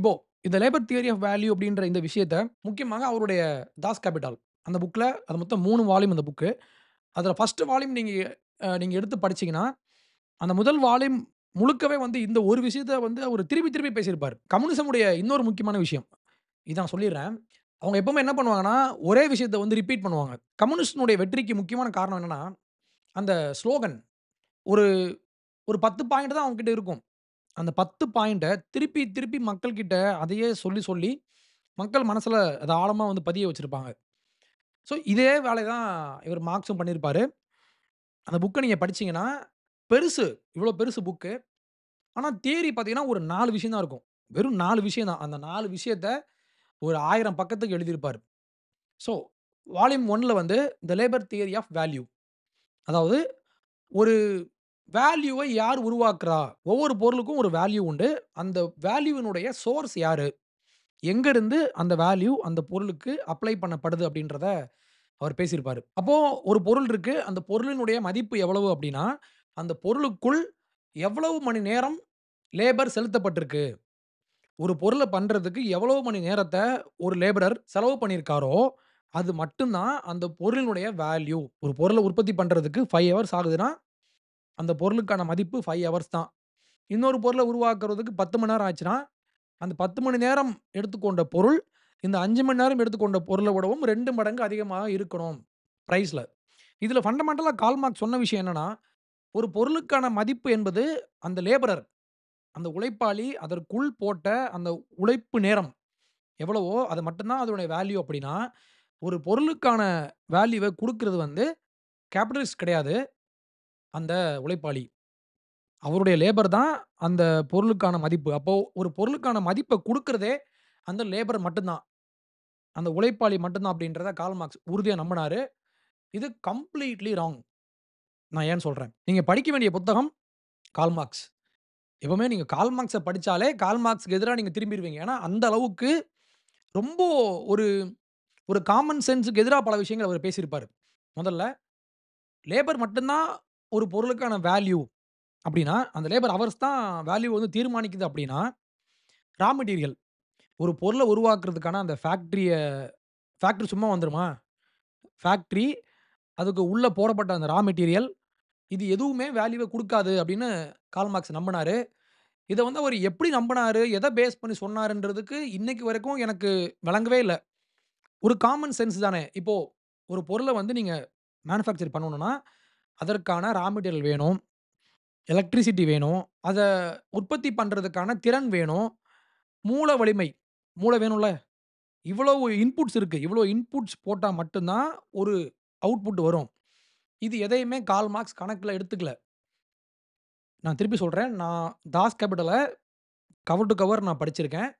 இப்போ இந்த labour theory of value அப்படின்ற இந்த விஷயத்த முக்கியமாக அவருடைய தாஸ் கேபிட்டல் அந்த புக்ல அது மொத்தம் 3 வால்யூம் அந்த புக்கு. அதில ஃபர்ஸ்ட் வால்யூம் நீங்க எடுத்து படிச்சீங்கன்னா, அந்த முதல் வால்யூம் முழுக்கவே வந்து இந்த ஒரு விஷயத்த வந்து அவரு திருப்பி திருப்பி பேசியிருப்பாரு. கம்யூனிசம் உடைய இன்னொரு முக்கியமான விஷயம். இத நான் சொல்லிர்றேன். அவங்க எப்பவுமே என்ன பண்ணுவாங்கன்னா, ஒரே விஷயத்த வந்து ரிப்பீட் பண்ணுவாங்க. கம்யூனிஸ்டினுடைய வெற்றிக்கு முக்கியமான காரணம் என்னன்னா, அந்த ஸ்லோகன் ஒரு ஒரு 10 பாயிண்ட் தான் அவங்க கிட்ட இருக்கும். அந்த 10 பாயிண்ட்ட திருப்பி, திருப்பி மக்கள் கிட்ட அதையே சொல்லி, சொல்லி மக்கள் மனசுல அத ஆழமா வந்து பதிய வச்சிருப்பாங்க. ஸோ இதே வேலைய தான் இவரு மார்க்ஸும் பண்ணியிருப்பாரு. அந்த புக்க நீங்க படிச்சீங்கன்னா, பெருசு. இவ்ளோ பெருசு புக்கு. ஆனா தியரி பார்த்தீங்கன்னா, ஒரு 4 விஷயம் தான் இருக்கும். வெறும் 4 விஷயம் தான். அந்த 4 விஷயத்த ஒரு 1000 பக்கத்துக்கு எழுதியிருப்பாரு. ஸோ வால்யூம் 1ல வந்து the labour theory of value. அதாவது ஒரு வேல்யூவ யார் உருவாக்குறா? ஒவ்வொரு பொருளுக்கும் ஒரு வேல்யூ உண்டு. அந்த வேல்யூவினுடைய சோர்ஸ் யாரு? எங்கருந்து அந்த வேல்யூ அந்த பொருளுக்கு அப்ளை பண்ணப்படுது அப்படின்றத அவர் பேசியிருப்பாரு. அப்போ ஒரு பொருள் இருக்கு. அந்த பொருளினுடைய மதிப்பு எவ்வளவு அப்படின்னா, அந்த பொருளுக்குள் எவ்வளவு மணி நேரம் லேபர் செலுத்தப்பட்டிருக்கு. ஒரு பொருள பண்றதுக்கு எவ்வளவு மணி நேரத்த ஒரு லேபரர் செலவு பண்ணியிருக்காரோ, அது மட்டும் தான் அந்த பொருளினுடைய வேல்யூ. ஒரு பொருள உற்பத்தி பண்றதுக்கு 5 ஹவர்ஸ் ஆகுதுன்னா, அந்த பொருளுக்கான மதிப்பு 5 ஹவர்ஸ் தான். இன்னொரு பொருள உருவாக்குறதுக்கு 10 மணி நேரம் ஆச்சுன்னா, அந்த 10 மணி நேரம் எடுத்துக்கொண்ட பொருள், இந்த 5 மணி நேரம் எடுத்துக்கொண்ட பொருள விடவும் 2 மடங்கு அதிகமாக இருக்கணும் பிரைஸ்ல. இதுல ஃபண்டமென்டலா கார்ல் மார்க்ஸ் சொன்ன விஷயம் என்னன்னா, ஒரு பொருளுக்கான மதிப்பு என்பது அந்த லேபரர், அந்த உழைப்பாளி அதற்குள் போட்ட அந்த உழைப்பு நேரம் எவ்வளவோ, அது மட்டும் தான் அதனுடைய வேல்யூ அப்படின்னா, ஒரு பொருளுக்கான வேல்யூவ குடுக்குறது வந்து கேபிட்டலிஸ்ட் கிடையாது. அந்த உழைப்பாளி. அவருடைய லேபர் தான் அந்த பொருளுக்கான மதிப்பு. அப்போ ஒரு பொருளுக்கான மதிப்ப குடுக்குறதே அந்த லேபர் மட்டும் தான். அந்த உழைப்பாளி மட்டும் தான் அப்படின்றத கார்ல் மார்க்ஸ் உறுதியா நம்புனாரு. இது கம்ப்ளீட்லி ராங். நான் ஏன்னு சொல்றேன். நீங்க படிக்க வேண்டிய புத்தகம் கார்ல் மார்க்ஸ். எப்பவுமே நீங்க கார்ல் மார்க்ஸ படிச்சாலே, கார்ல் மார்க்ஸ்க்கு எதிரா நீங்க திரும்பிருவீங்க. ஏன்னா, அந்த அளவுக்கு ரொம்ப ஒரு ஒரு காமன் சென்ஸ்க்கு எதிரா பல விஷயங்கள் அவரு பேசியிருப்பாரு. முதல்ல லேபர் மட்டும் தான் ஒரு பொருளுக்கான வேல்யூ அப்டின்னா, அந்த லேபர் ஹவர்ஸ் தான் வேல்யூ வந்து தீர்மானிக்குது அப்டின்னா, ரா மெட்டீரியல் ஒரு பொருள உருவாக்குறதுக்கான அந்த ஃபேக்டரி சும்மா வந்துருமா? ஃபேக்டரி, அதுக்கு உள்ள போடப்பட்ட அந்த ரா மெட்டீரியல், இது எதுவுமே வேல்யூவ குடுக்காது அப்டின்னு கார்ல் மார்க்ஸ் நம்புனாரு. இத வந்து அவரு எப்படி நம்புனாரு? எத பேஸ் பண்ணி சொன்னாருன்றதுக்கு இன்னைக்கு வரைக்கும் எனக்கு விளங்கவே இல்ல. ஒரு காமன் சென்ஸ் தானே. இப்போ ஒரு பொருள வந்து நீங்க மேனுஃபேக்சர் பண்ணணும்னா, அதற்கான ரா மெட்டீரியல் வேணும். எலக்ட்ரிசிட்டி வேணும். அத உற்பத்தி பண்றதுக்கான திறன் வேணும். மூல வலிமை. மூளை வேணும்ல. இவ்வளவு இன்புட்ஸ் இருக்கு. இவ்வளோ இன்புட்ஸ் போட்டா மட்டும் தான் ஒரு அவுட்புட் வரும். இது எதையுமே கார்ல் மார்க்ஸ் கணக்குல எடுத்துக்கல. நான் திருப்பி சொல்றேன். நான் தாஸ் கேபிட்டல கவர் டூ கவர் நான் படிச்சிருக்கேன்.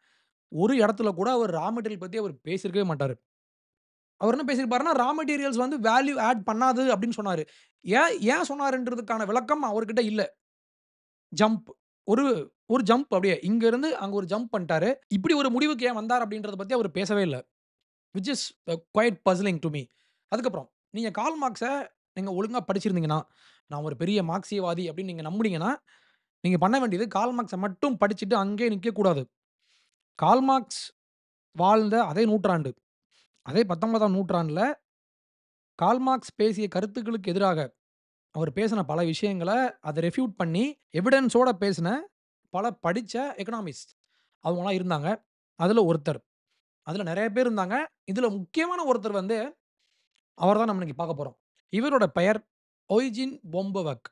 ஒரு இடத்துல கூட அவர் ரா மெட்டீரியல் பத்தி அவர் பேசியிருக்கவே மாட்டாரு. அவர் என்ன பேசியிருப்பாருன்னா, ரா மெட்டீரியல்ஸ் வந்து வேல்யூ ஆட் பண்ணாது அப்படின்னு சொன்னாரு. ஏன் ஏன் சொன்னாருன்றதுக்கான விளக்கம் அவர்கிட்ட இல்ல. ஜம்ப். ஒரு ஒரு ஜம்ப் அப்படியே. இங்க இருந்து அங்க ஒரு ஜம்ப் பண்ணிட்டாரு. இப்படி ஒரு முடிவுக்கு ஏன் வந்தார் அப்படின்றத பத்தி அவர் பேசவே இல்ல. Which is quite puzzling to me. அதுக்கப்புறம் நீங்க கார்ல் மார்க்ஸ நீங்க ஒழுங்கா படிச்சிருந்தீங்கன்னா, நான் ஒரு பெரிய மார்க்சியவாதி அப்படின்னு நீங்க நம்புனீங்கன்னா, நீங்க பண்ண வேண்டியது கார்ல் மார்க்ஸ மட்டும் படிச்சுட்டு அங்கேயே நிக்கக்கூடாது. கார்ல் மார்க்ஸ் வாழ்ந்த அதே நூற்றாண்டு, அதே 19ஆம் நூற்றாண்டுல கார்ல் மார்க்ஸ் பேசிய கருத்துக்களுக்கு எதிராக, அவர் பேசின பல விஷயங்கள அத ரெஃப்யூட் பண்ணி, எவிடன்ஸோட பேசின பல படிச்ச எக்கனாமிஸ்ட் அவங்கலாம் இருந்தாங்க. அதுல ஒருத்தர். அதுல நெறைய பேர் இருந்தாங்க. இதுல முக்கியமான ஒருத்தர் வந்து அவர தான் நம்ம இன்னைக்கு பார்க்க போறோம். இவரோட பெயர் ஒய்ஜின் பொம்பவக்.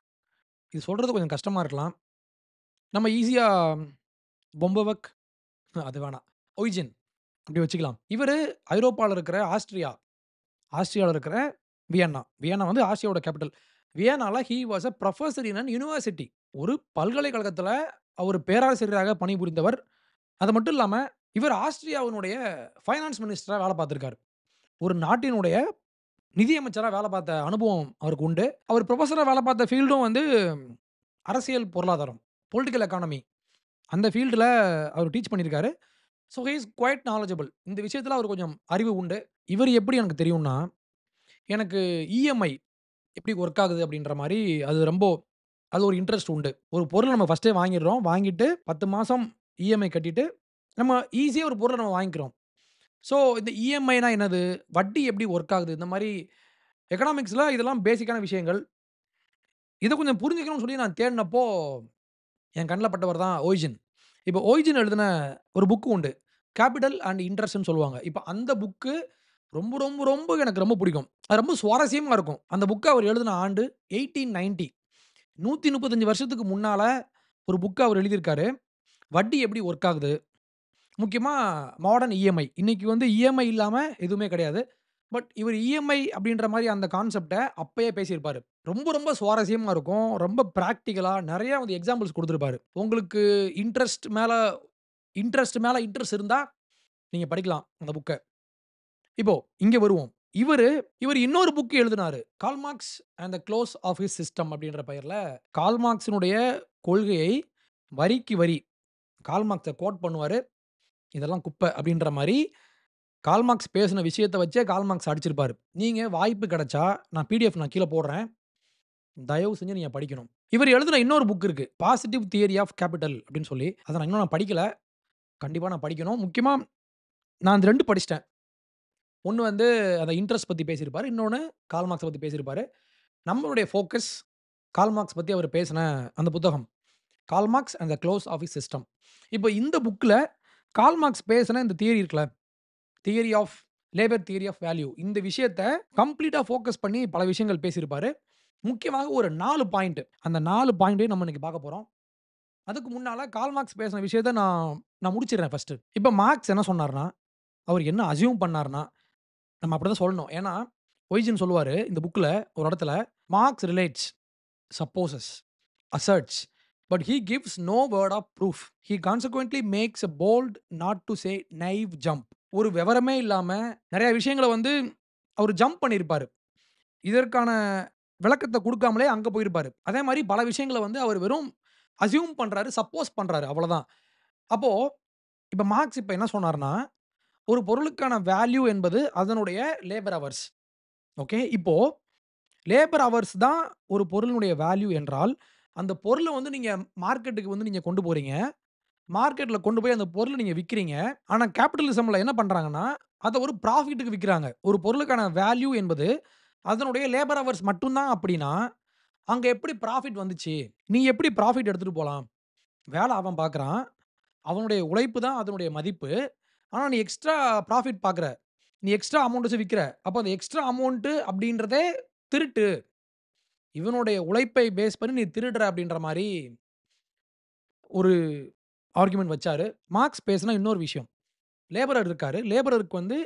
இது சொல்றது கொஞ்சம் கஷ்டமா இருக்கலாம். நம்ம ஈசியா பொம்பவக் அது வேணாம். ஒய்ஜின் அப்படி வச்சுக்கலாம். இவரு ஐரோப்பால இருக்கிற ஆஸ்ட்ரியால இருக்கிற வியன்னா. வியன்னா வந்து ஆஸ்ட்ரியாவோட கேப்பிட்டல். வியன்னால he was a professor in an university. ஒரு பல்கலைக்கழகத்தில அவரு பேராசிரியராக பணிபுரிந்தவர். அது மட்டும் இல்லாம, இவர் ஆஸ்ட்ரியாவினுடைய ஃபைனான்ஸ் மினிஸ்டரா வேல பார்த்திருக்காரு. ஒரு நாட்டினுடைய நிதியமைச்சரா வேல பார்த்த அனுபவம் அவருக்கு உண்டு. அவர் புரொஃபசரா வேல பார்த்த ஃபீல்டும் வந்து அரசியல் பொருளாதாரம். Political economy. அந்த ஃபீல்டுல அவர் டீச் பண்ணியிருக்காரு. So he is quite knowledgeable. இந்த விஷயத்தில அவருக்கு கொஞ்சம் அறிவு உண்டு. இவரு எப்படி எனக்கு தெரியும்னா, எனக்கு இஎம்ஐ எப்படி ஒர்க் ஆகுது அப்படின்ற மாரி அது ஒரு இன்ட்ரெஸ்ட் உண்டு. ஒரு பொருள் நம்ம ஃபர்ஸ்ட்டே வாங்கிடுறோம். வாங்கிட்டு 10 மாசம் இஎம்ஐ கட்டிட்டு, நம்ம ஈஸியா ஒரு பொருள நம்ம வாங்கிக்கிறோம். ஸோ இந்த இஎம்ஐனா என்னது? வட்டி எப்படி ஒர்க் ஆகுது? இந்த மாரி எக்கனாமிக்ஸ்ல இதெல்லாம் பேசிக்கான விஷயங்கள். இத கொஞ்சம் புரிஞ்சுக்கணும்னு சொல்லி நான் தேடுனப்போ, என் கண்ல பட்டவர் தான் ஓரிஜின். இப்போ ஓரிஜின் எழுதின ஒரு புக் உண்டு. கேப்பிட்டல் அண்ட் இன்ட்ரஸ்ட்ன்னு சொல்லுவாங்க. இப்ப அந்த புக்கு ரொம்ப, ரொம்ப, ரொம்ப எனக்கு ரொம்ப பிடிக்கும். அது ரொம்ப சுவாரஸ்யமா இருக்கும். அந்த புக்க அவர் எழுதின ஆண்டு 1890. 135 வருஷத்துக்கு முன்னால ஒரு புக்க அவர் எழுதியிருக்காரு. வட்டி எப்படி ஒர்க் ஆகுது? முக்கியமா மாடர்ன் இஎம்ஐ. இன்னைக்கு வந்து இஎம்ஐ இல்லாம எதுவுமே கிடையாது. பட் இவரு இஎம்ஐ அப்படின்ற மாரி அந்த கான்செப்ட்ட அப்பயே பேசியிருப்பாரு. ரொம்ப ரொம்ப சுவாரஸ்யமா இருக்கும். ரொம்ப பிராக்டிகலா நெறைய வந்து எக்ஸாம்பிள்ஸ் குடுத்திருப்பாரு. உங்களுக்கு இன்ட்ரஸ்ட் மேல இன்ட்ரஸ்ட் இருந்தா நீங்க படிக்கலாம் அந்த புக்க. இப்போ இங்க வருவோம். இவரு இவரு இன்னொரு புக் எழுதினாரு. Karl Marx and the close of his system அப்படின்ற பெயர்ல கார்ல் மார்க்ஸினுடைய கொள்கையை வரிக்கு வரி கார்ல் மார்க்ஸ கோட் பண்ணுவாரு. இதெல்லாம் குப்ப அப்படின்ற மாரி கார்ல் மார்க்ஸ் பேசின விஷயத்த வச்சே கார்ல் மார்க்ஸ் அடிச்சிருப்பாரு. நீங்க வாய்ப்பு கிடைச்சா நான் பிடிஎஃப் கீழ போடுறேன். தயவு செஞ்சு நீங்க படிக்கணும். இவர் எழுதின இன்னொரு புக் இருக்கு. பாசிட்டிவ் தியரி ஆஃப் கேப்பிட்டல் அப்படின்னு சொல்லி. அத நான் இன்னும் படிக்கல. கண்டிப்பா நான் படிக்கணும். முக்கியமா நான் அந்த 2 படிச்சுட்டேன். ஒண்ணு வந்து அந்த இன்ட்ரெஸ்ட் பத்தி பேசியிருப்பாரு. இன்னொன்னு கார்ல் மார்க்ஸ பத்தி பேசியிருப்பாரு. நம்மளுடைய ஃபோக்கஸ் கார்ல் மார்க்ஸ் பத்தி அவர் பேசின அந்த புத்தகம். Karl Marx and the close of his system. இப்ப இந்த புக்ல கார்ல் மார்க்ஸ் பேசின இந்த தியரி இருக்குல்ல, theory of labour theory of value இந்த விஷயத்த கம்ப்ளீட்டா ஃபோக்கஸ் பண்ணி பல விஷயங்கள் பேசியிருப்பாரு. முக்கியமாக ஒரு 4 பாயிண்ட். அந்த 4 பாயிண்ட்டையும் நம்ம இன்னைக்கு பார்க்க போறோம். அதுக்கு முன்னால கார்ல் மார்க்ஸ் பேசின விஷயத்த நான் நான் முடிச்சிடுறேன் ஃபர்ஸ்ட்டு. இப்ப மார்க்ஸ் என்ன சொன்னார்ன்னா, அவர் என்ன அஸ்யூம் பண்ணார்ன்னா, நம்ம அப்படிதான் சொல்லணும். ஏன்னா, ஒய்ஜன் சொல்லுவாரு இந்த புக்ல ஒரு இடத்துல, "Marx relates, supposes, asserts, but he gives no word of proof. He consequently makes a bold not to say naive jump." ஒரு விவரமே இல்லாம நெறைய விஷயங்கள வந்து அவரு ஜம்ப் பண்ணியிருப்பாரு. இதற்கான விளக்கத்த குடுக்காமலே அங்க போயிருப்பாரு. அதே மாரி பல விஷயங்கள வந்து அவர் வெறும் அஸ்யூம் பண்றாரு, சப்போஸ் பண்றாரு அவ்வளதான். அப்போ இப்ப மார்க்ஸ் இப்ப என்ன சொன்னார்ன்னா, ஒரு பொருளுக்கான வேல்யூ என்பது அதனுடைய லேபர் ஹவர்ஸ். ஓகே. இப்போ லேபர் ஹவர்ஸ் தான் ஒரு பொருளினுடைய வேல்யூ என்றால், அந்த பொருள வந்து நீங்க மார்க்கெட்டுக்கு வந்து நீங்க கொண்டு போறீங்க. மார்க்கெட்ல கொண்டு போய் அந்த பொருள நீங்க விக்கிறீங்க. ஆனா கேப்பிட்டலிசம்ல என்ன பண்றாங்கன்னா, அத ஒரு புராஃபிட்க்கு விக்கிறாங்க. ஒரு பொருளுக்கான வேல்யூ என்பது அதனுடைய லேபர் ஹவர்ஸ் மட்டும் தான் அப்படின்னா, அங்க எப்படி புராஃபிட் வந்துச்சு? நீ எப்படி புராஃபிட் எடுத்துட்டு போலாம்? வேல அவன் பார்க்குறான். அவனுடைய உழைப்பு தான் அதனுடைய மதிப்பு. ஆனா, நீ எக்ஸ்ட்ரா புராஃபிட் பார்க்குற. நீ எக்ஸ்ட்ரா அமவுண்ட் வச்சு விக்கிற. அப்ப அந்த எக்ஸ்ட்ரா அமவுண்ட் அப்படின்றதே திருட்டு. இவனுடைய உழைப்பை பேஸ் பண்ணி நீ திருடுற அப்படின்ற மாரி ஒரு ஆர்குமென்ட் வச்சாரு. மார்க்ஸ் பேசின இன்னொரு விஷயம். லேபரர் இருக்காரு. லேபரருக்கு வந்து